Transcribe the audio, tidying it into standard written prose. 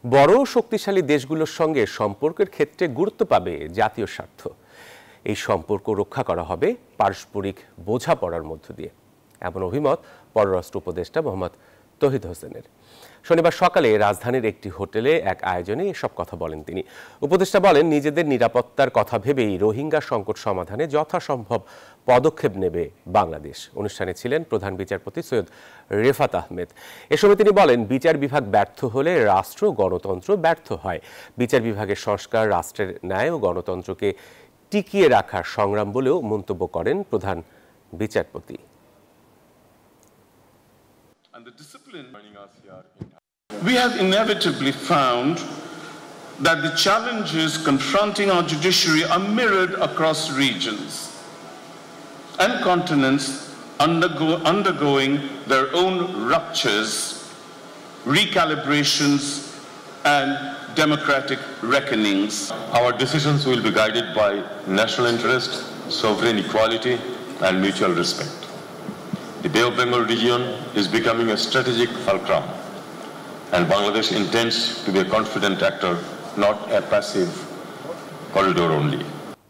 বড় শক্তিশালী দেশগুলোর সঙ্গে সম্পর্কের ক্ষেত্রে গুরুত্ব পাবে জাতীয় স্বার্থ। এই সম্পর্ক রক্ষা করা হবে পারস্পরিক বোঝাপড়ার মধ্য দিয়ে, এমন অভিমত পররাষ্ট্র উপদেষ্টা মোহাম্মদ তৌহিদ হোসেনের। শনিবার সকালে রাজধানীর একটি হোটেলে এক আয়োজনে এসব কথা বলেন তিনি। উপদেষ্টা বলেন, নিজেদের নিরাপত্তার কথা ভেবেই রোহিঙ্গা সংকট সমাধানে যথাসম্ভব পদক্ষেপ নেবে বাংলাদেশ। অনুষ্ঠানে ছিলেন প্রধান বিচারপতি সৈয়দ রেফাত আহমেদ। এ সময় তিনি বলেন, বিচার বিভাগ ব্যর্থ হলে রাষ্ট্র গণতন্ত্র ব্যর্থ হয়। বিচার বিভাগের সংস্কার রাষ্ট্রের ন্যায় ও গণতন্ত্রকে টিকিয়ে রাখার সংগ্রাম বলেও মন্তব্য করেন প্রধান বিচারপতি। We have inevitably found that the challenges confronting our judiciary are mirrored across regions and continents undergoing their own ruptures, recalibrations, and democratic reckonings. Our decisions will be guided by national interest, sovereign equality, and mutual respect. The Bay of Bengal region is becoming a strategic fulcrum, and Bangladesh intends to be a confident actor, not a passive corridor only.